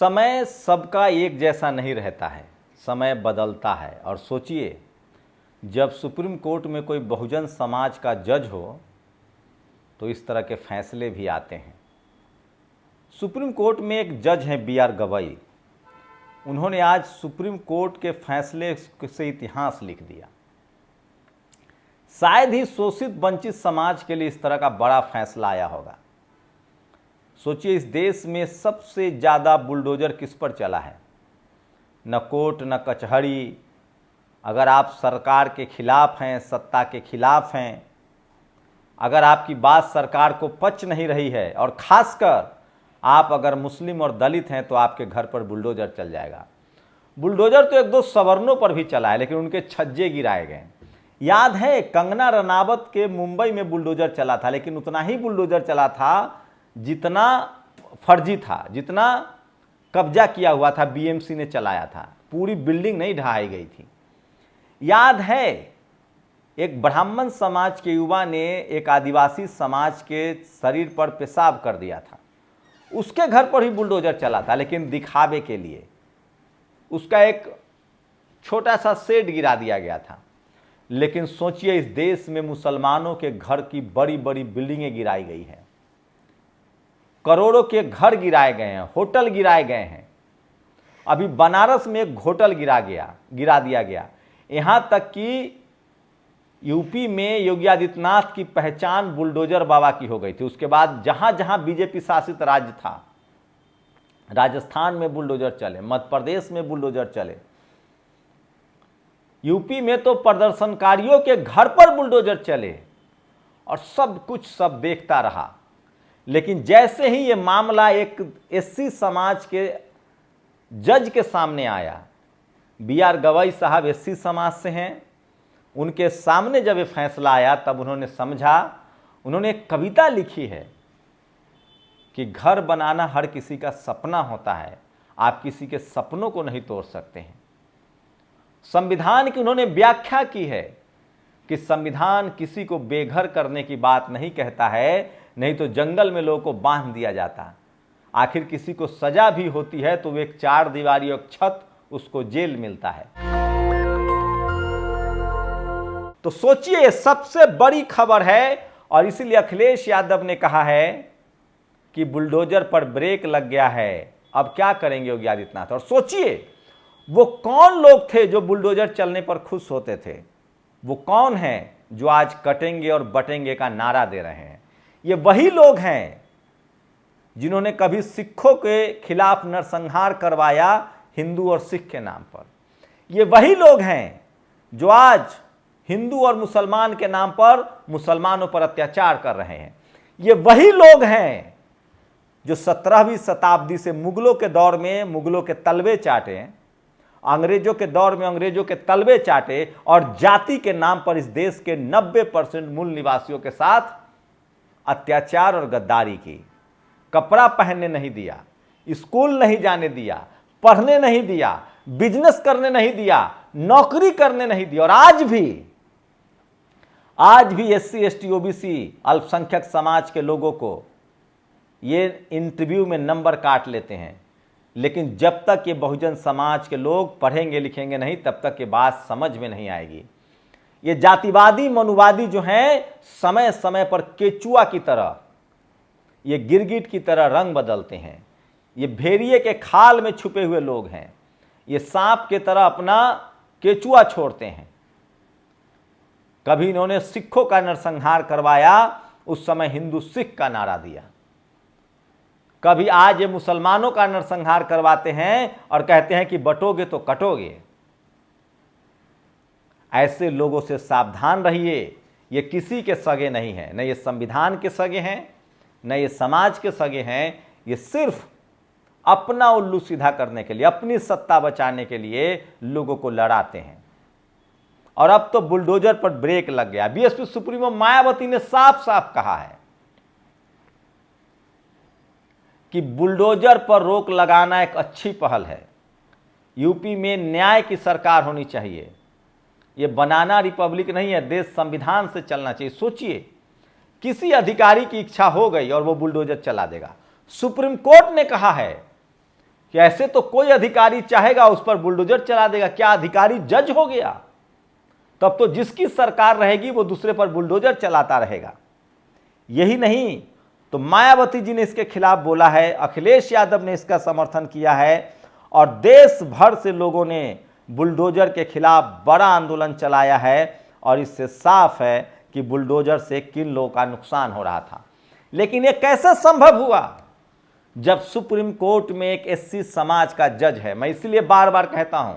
समय सबका एक जैसा नहीं रहता है, समय बदलता है। और सोचिए, जब सुप्रीम कोर्ट में कोई बहुजन समाज का जज हो तो इस तरह के फैसले भी आते हैं। सुप्रीम कोर्ट में एक जज हैं B.R. गवई। उन्होंने आज सुप्रीम कोर्ट के फैसले से इतिहास लिख दिया। शायद ही शोषित वंचित समाज के लिए इस तरह का बड़ा फैसला आया होगा। सोचिए, इस देश में सबसे ज़्यादा बुलडोजर किस पर चला है? न कोर्ट न कचहरी। अगर आप सरकार के खिलाफ हैं, सत्ता के खिलाफ हैं, अगर आपकी बात सरकार को पच नहीं रही है, और ख़ासकर आप अगर मुस्लिम और दलित हैं, तो आपके घर पर बुलडोजर चल जाएगा। बुलडोजर तो एक दो सवर्णों पर भी चला है, लेकिन उनके छज्जे गिराए गए। याद है, कंगना रनावत के मुंबई में बुलडोजर चला था, लेकिन उतना ही बुलडोजर चला था जितना फर्जी था, जितना कब्जा किया हुआ था BMC ने चलाया था। पूरी बिल्डिंग नहीं ढहाई गई थी। याद है, एक ब्राह्मण समाज के युवा ने एक आदिवासी समाज के शरीर पर पेशाब कर दिया था। उसके घर पर ही बुलडोजर चला था, लेकिन दिखावे के लिए उसका एक छोटा सा शेड गिरा दिया गया था। लेकिन सोचिए, इस देश में मुसलमानों के घर की बड़ी बड़ी बिल्डिंगें गिराई गई हैं, करोड़ों के घर गिराए गए हैं, होटल गिराए गए हैं। अभी बनारस में एक होटल गिरा दिया गया। यहां तक कि यूपी में योगी आदित्यनाथ की पहचान बुलडोजर बाबा की हो गई थी। उसके बाद जहां जहां बीजेपी शासित राज्य था, राजस्थान में बुलडोजर चले, मध्य प्रदेश में बुलडोजर चले, यूपी में तो प्रदर्शनकारियों के घर पर बुलडोजर चले, और सब कुछ सब देखता रहा। लेकिन जैसे ही ये मामला एक SC समाज के जज के सामने आया, B.R. गवई साहब SC समाज से हैं, उनके सामने जब ये फैसला आया तब उन्होंने समझा। उन्होंने एक कविता लिखी है कि घर बनाना हर किसी का सपना होता है, आप किसी के सपनों को नहीं तोड़ सकते हैं। संविधान की उन्होंने व्याख्या की है कि संविधान किसी को बेघर करने की बात नहीं कहता है, नहीं तो जंगल में लोगों को बांध दिया जाता। आखिर किसी को सजा भी होती है तो एक 4 दीवारी और छत, उसको जेल मिलता है। तो सोचिए, सबसे बड़ी खबर है, और इसीलिए अखिलेश यादव ने कहा है कि बुलडोजर पर ब्रेक लग गया है, अब क्या करेंगे योगी आदित्यनाथ। और सोचिए, वो कौन लोग थे जो बुलडोजर चलने पर खुश होते थे? वो कौन हैं जो आज कटेंगे और बटेंगे का नारा दे रहे हैं? ये वही लोग हैं जिन्होंने कभी सिखों के खिलाफ नरसंहार करवाया हिंदू और सिख के नाम पर। ये वही लोग हैं जो आज हिंदू और मुसलमान के नाम पर मुसलमानों पर अत्याचार कर रहे हैं। ये वही लोग हैं जो 17वीं शताब्दी से मुगलों के दौर में मुगलों के तलवे चाटे, अंग्रेजों के दौर में अंग्रेजों के तलवे चाटे, और जाति के नाम पर इस देश के 90% मूल निवासियों के साथ अत्याचार और गद्दारी की। कपड़ा पहनने नहीं दिया, स्कूल नहीं जाने दिया, पढ़ने नहीं दिया, बिजनेस करने नहीं दिया, नौकरी करने नहीं दिया। और आज भी SC ST OBC अल्पसंख्यक समाज के लोगों को ये इंटरव्यू में नंबर काट लेते हैं। लेकिन जब तक ये बहुजन समाज के लोग पढ़ेंगे लिखेंगे नहीं, तब तक ये बात समझ में नहीं आएगी। ये जातिवादी मनुवादी जो हैं, समय समय पर केचुआ की तरह, ये गिरगिट की तरह रंग बदलते हैं। ये भेड़िए के खाल में छुपे हुए लोग हैं। ये सांप के तरह अपना केचुआ छोड़ते हैं। कभी इन्होंने सिखों का नरसंहार करवाया, उस समय हिंदू सिख का नारा दिया। कभी आज ये मुसलमानों का नरसंहार करवाते हैं और कहते हैं कि बटोगे तो कटोगे। ऐसे लोगों से सावधान रहिए। ये किसी के सगे नहीं हैं, न ये संविधान के सगे हैं, न ये समाज के सगे हैं। ये सिर्फ अपना उल्लू सीधा करने के लिए, अपनी सत्ता बचाने के लिए लोगों को लड़ाते हैं। और अब तो बुलडोजर पर ब्रेक लग गया। BSP सुप्रीमो मायावती ने साफ साफ कहा है कि बुलडोजर पर रोक लगाना एक अच्छी पहल है। यूपी में न्याय की सरकार होनी चाहिए। ये बनाना रिपब्लिक नहीं है, देश संविधान से चलना चाहिए। सोचिए, किसी अधिकारी की इच्छा हो गई और वो बुलडोजर चला देगा। सुप्रीम कोर्ट ने कहा है कि ऐसे तो कोई अधिकारी चाहेगा उस पर बुलडोजर चला देगा, क्या अधिकारी जज हो गया? तब तो जिसकी सरकार रहेगी वो दूसरे पर बुलडोजर चलाता रहेगा। यही नहीं तो मायावती जी ने इसके खिलाफ बोला है, अखिलेश यादव ने इसका समर्थन किया है और देश भर से लोगों ने बुलडोजर के खिलाफ बड़ा आंदोलन चलाया है। और इससे साफ है कि बुलडोजर से किन लोगों का नुकसान हो रहा था। लेकिन यह कैसे संभव हुआ? जब सुप्रीम कोर्ट में एक एससी समाज का जज है। मैं इसलिए बार बार कहता हूं,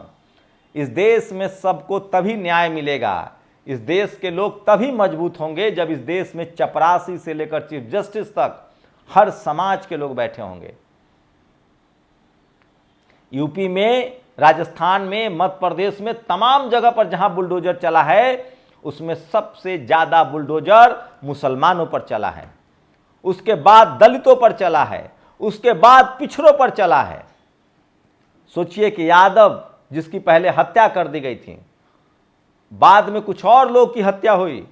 इस देश में सबको तभी न्याय मिलेगा, इस देश के लोग तभी मजबूत होंगे जब इस देश में चपरासी से लेकर चीफ जस्टिस तक हर समाज के लोग बैठे होंगे। यूपी में, राजस्थान में, मध्य प्रदेश में, तमाम जगह पर जहां बुलडोजर चला है उसमें सबसे ज्यादा बुलडोजर मुसलमानों पर चला है, उसके बाद दलितों पर चला है, उसके बाद पिछड़ों पर चला है। सोचिए कि यादव जिसकी पहले हत्या कर दी गई थी, बाद में कुछ और लोग की हत्या हुई,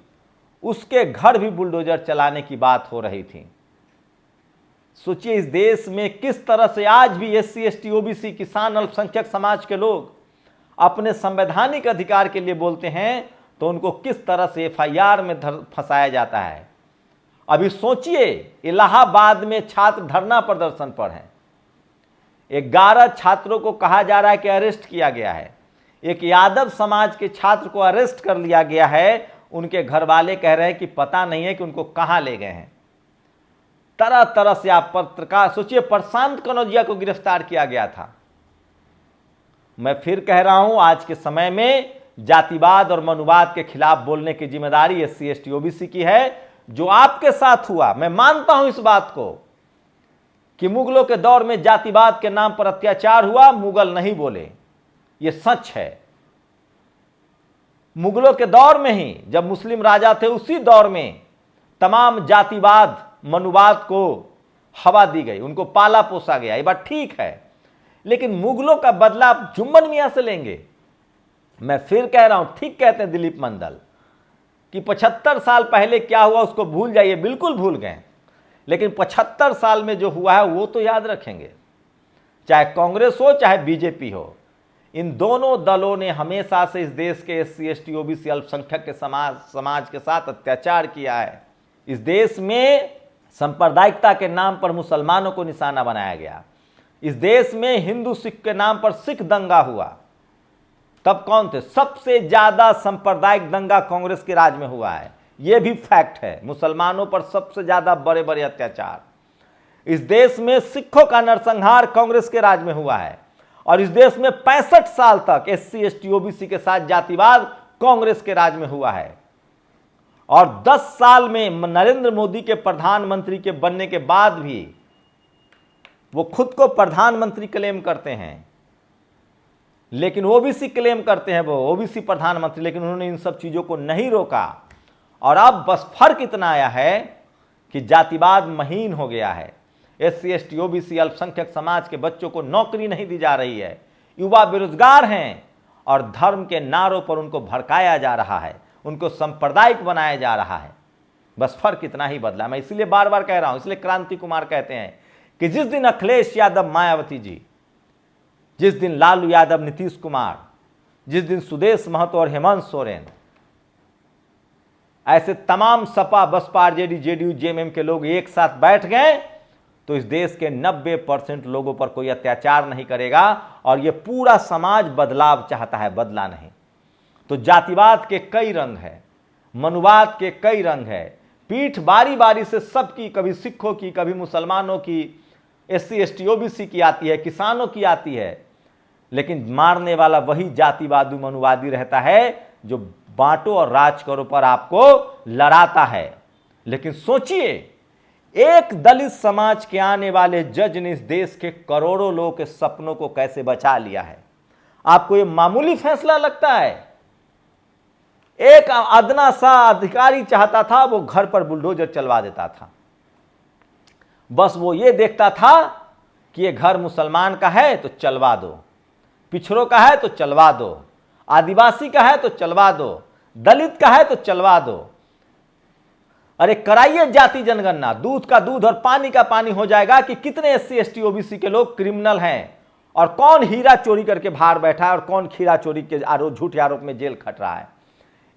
उसके घर भी बुलडोजर चलाने की बात हो रही थी। सोचिए इस देश में किस तरह से आज भी एससी, एसटी, ओबीसी, किसान, अल्पसंख्यक समाज के लोग अपने संवैधानिक अधिकार के लिए बोलते हैं तो उनको किस तरह से एफआईआर में फंसाया जाता है। अभी सोचिए इलाहाबाद में छात्र धरना प्रदर्शन पर हैं, 11 छात्रों को कहा जा रहा है कि अरेस्ट किया गया है। एक यादव समाज के छात्र को अरेस्ट कर लिया गया है, उनके घर वाले कह रहे हैं कि पता नहीं है कि उनको कहां ले गए हैं। तरह तरह से आप पत्रकार, सोचिए प्रशांत कनौजिया को गिरफ्तार किया गया था। मैं फिर कह रहा हूं, आज के समय में जातिवाद और मनुवाद के खिलाफ बोलने की जिम्मेदारी एससी, एसटी, ओबीसी की है। जो आपके साथ हुआ, मैं मानता हूं इस बात को कि मुगलों के दौर में जातिवाद के नाम पर अत्याचार हुआ, मुगल नहीं बोले, यह सच है। मुगलों के दौर में ही जब मुस्लिम राजा थे, उसी दौर में तमाम जातिवाद, मनुवाद को हवा दी गई, उनको पाला पोसा गया, ये बात ठीक है। लेकिन मुगलों का बदला आप जुम्मन मियां से लेंगे? मैं फिर कह रहा हूं, ठीक कहते हैं दिलीप मंडल कि 75 साल पहले क्या हुआ उसको भूल जाइए, बिल्कुल भूल गए, लेकिन 75 साल में जो हुआ है वो तो याद रखेंगे। चाहे कांग्रेस हो चाहे बीजेपी हो, इन दोनों दलों ने हमेशा से इस देश के एससी, एसटी, ओबीसी, अल्पसंख्यक के समाज के साथ अत्याचार किया है। इस देश में सांप्रदायिकता के नाम पर मुसलमानों को निशाना बनाया गया। इस देश में हिंदू सिख के नाम पर सिख दंगा हुआ। तब कौन थे? सबसे ज्यादा सांप्रदायिक दंगा कांग्रेस के राज में हुआ है, यह भी फैक्ट है। मुसलमानों पर सबसे ज्यादा बड़े बड़े अत्याचार इस देश में, सिखों का नरसंहार कांग्रेस के राज में हुआ है। और इस देश में 65 साल तक एससी, एसटी, ओबीसी के साथ जातिवाद कांग्रेस के राज में हुआ है। और 10 साल में नरेंद्र मोदी के प्रधानमंत्री के बनने के बाद भी वो खुद को प्रधानमंत्री क्लेम करते हैं, लेकिन ओबीसी क्लेम करते हैं वो ओबीसी प्रधानमंत्री, लेकिन उन्होंने इन सब चीजों को नहीं रोका। और अब बस फर्क इतना आया है कि जातिवाद महीन हो गया है। एससी, एसटी, ओबीसी, अल्पसंख्यक समाज के बच्चों को नौकरी नहीं दी जा रही है, युवा बेरोजगार हैं और धर्म के नारों पर उनको भड़काया जा रहा है, उनको सांप्रदायिक बनाया जा रहा है। बस फर्क इतना ही बदला। मैं इसलिए बार बार कह रहा हूं, इसलिए क्रांति कुमार कहते हैं कि जिस दिन अखिलेश यादव, मायावती जी, जिस दिन लालू यादव, नीतीश कुमार, जिस दिन सुदेश महतो और हेमंत सोरेन, ऐसे तमाम Sapa, Basapa, RJD, JDU, JMM के लोग एक साथ बैठ गए तो इस देश के 90% लोगों पर कोई अत्याचार नहीं करेगा। और यह पूरा समाज बदलाव चाहता है, बदला नहीं। तो जातिवाद के कई रंग हैं, मनुवाद के कई रंग है, पीठ बारी बारी से सबकी, कभी सिखों की, कभी मुसलमानों की, एससी, एसटी, ओबीसी की आती है, किसानों की आती है। लेकिन मारने वाला वही जातिवादी, मनुवादी रहता है जो बांटो और राज करो पर आपको लड़ाता है। लेकिन सोचिए, एक दलित समाज के आने वाले जज ने इस देश के करोड़ों लोगों के सपनों को कैसे बचा लिया है। आपको यह मामूली फैसला लगता है? एक अदना सा अधिकारी चाहता था वो घर पर बुलडोजर चलवा देता था। बस वो ये देखता था कि ये घर मुसलमान का है तो चलवा दो, पिछड़ों का है तो चलवा दो, आदिवासी का है तो चलवा दो, दलित का है तो चलवा दो। अरे कराइए जाति जनगणना, दूध का दूध और पानी का पानी हो जाएगा कि कितने एससी, एसटी, ओबीसी के लोग क्रिमिनल हैं और कौन हीरा चोरी करके बाहर बैठा है और कौन खीरा चोरी के झूठे आरोप में जेल खट रहा है।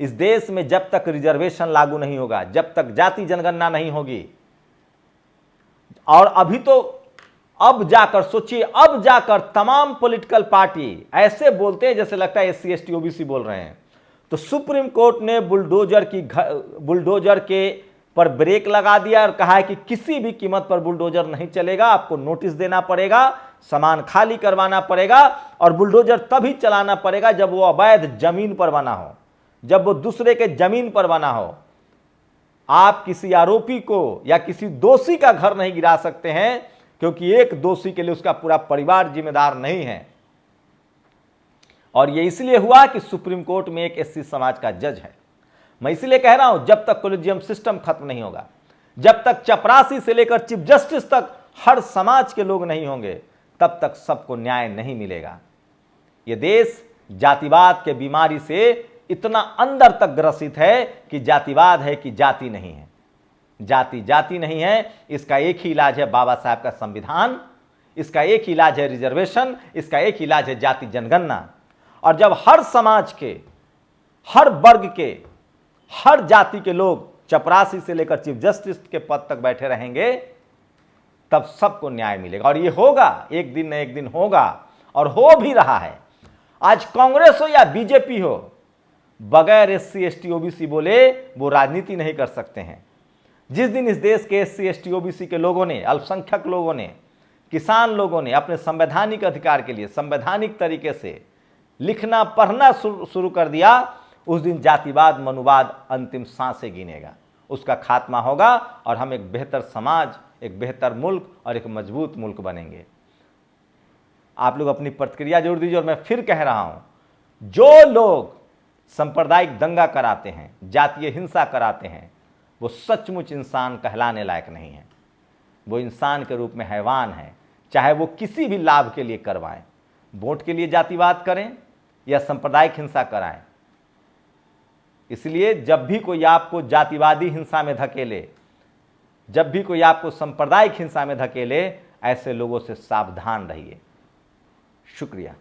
इस देश में जब तक रिजर्वेशन लागू नहीं होगा, जब तक जाति जनगणना नहीं होगी, और अभी तो अब जाकर सोचिए, अब जाकर तमाम पॉलिटिकल पार्टी ऐसे बोलते हैं जैसे लगता है SC ST OBC बोल रहे हैं। तो सुप्रीम कोर्ट ने बुलडोजर के पर ब्रेक लगा दिया और कहा है कि किसी भी कीमत पर बुलडोजर नहीं चलेगा, आपको नोटिस देना पड़ेगा, सामान खाली करवाना पड़ेगा, और बुलडोजर तभी चलाना पड़ेगा जब वो अवैध जमीन पर बना हो, जब वो दूसरे के जमीन पर बना हो। आप किसी आरोपी को या किसी दोषी का घर नहीं गिरा सकते हैं, क्योंकि एक दोषी के लिए उसका पूरा परिवार जिम्मेदार नहीं है। और ये इसलिए हुआ कि सुप्रीम कोर्ट में एक SC समाज का जज है। मैं इसलिए कह रहा हूं, जब तक कॉलेजियम सिस्टम खत्म नहीं होगा, जब तक चपरासी से लेकर चीफ जस्टिस तक हर समाज के लोग नहीं होंगे, तब तक सबको न्याय नहीं मिलेगा। यह देश जातिवाद के बीमारी से इतना अंदर तक ग्रसित है कि जातिवाद है कि जाति नहीं है। जाति नहीं है, इसका एक ही इलाज है बाबा साहब का संविधान, इसका एक ही इलाज है रिजर्वेशन, इसका एक ही इलाज है जाति जनगणना। और जब हर समाज के, हर वर्ग के, हर जाति के लोग चपरासी से लेकर चीफ जस्टिस के पद तक बैठे रहेंगे, तब सबको न्याय मिलेगा। और ये होगा, एक दिन न एक दिन होगा, और हो भी रहा है। आज कांग्रेस हो या बीजेपी हो, बगैर SC ST OBC बोले वो राजनीति नहीं कर सकते हैं। जिस दिन इस देश के SC ST OBC के लोगों ने, अल्पसंख्यक लोगों ने, किसान लोगों ने अपने संवैधानिक अधिकार के लिए संवैधानिक तरीके से लिखना पढ़ना शुरू कर दिया, उस दिन जातिवाद मनुवाद अंतिम सांसें गिनेगा, उसका खात्मा होगा, और हम एक बेहतर समाज, एक बेहतर मुल्क और एक मजबूत मुल्क बनेंगे। आप लोग अपनी प्रतिक्रिया जरूर दीजिए। और मैं फिर कह रहा हूं, जो लोग सांप्रदायिक दंगा कराते हैं, जातीय हिंसा कराते हैं, वो सचमुच इंसान कहलाने लायक नहीं है। वो इंसान के रूप में हैवान है, चाहे वो किसी भी लाभ के लिए करवाएं, वोट के लिए जातिवाद करें या सांप्रदायिक हिंसा कराएं। इसलिए जब भी कोई आपको जातिवादी हिंसा में धकेले, जब भी कोई आपको सांप्रदायिक हिंसा में धकेले, ऐसे लोगों से सावधान रहिए। शुक्रिया।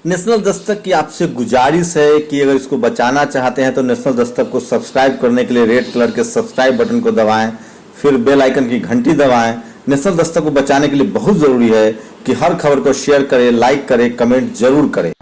नेशनल दस्तक की आपसे गुजारिश है कि अगर इसको बचाना चाहते हैं तो नेशनल दस्तक को सब्सक्राइब करने के लिए रेड कलर के सब्सक्राइब बटन को दबाएं, फिर बेल आइकन की घंटी दबाएं। नेशनल दस्तक को बचाने के लिए बहुत जरूरी है कि हर खबर को शेयर करें, लाइक करें, कमेंट जरूर करें।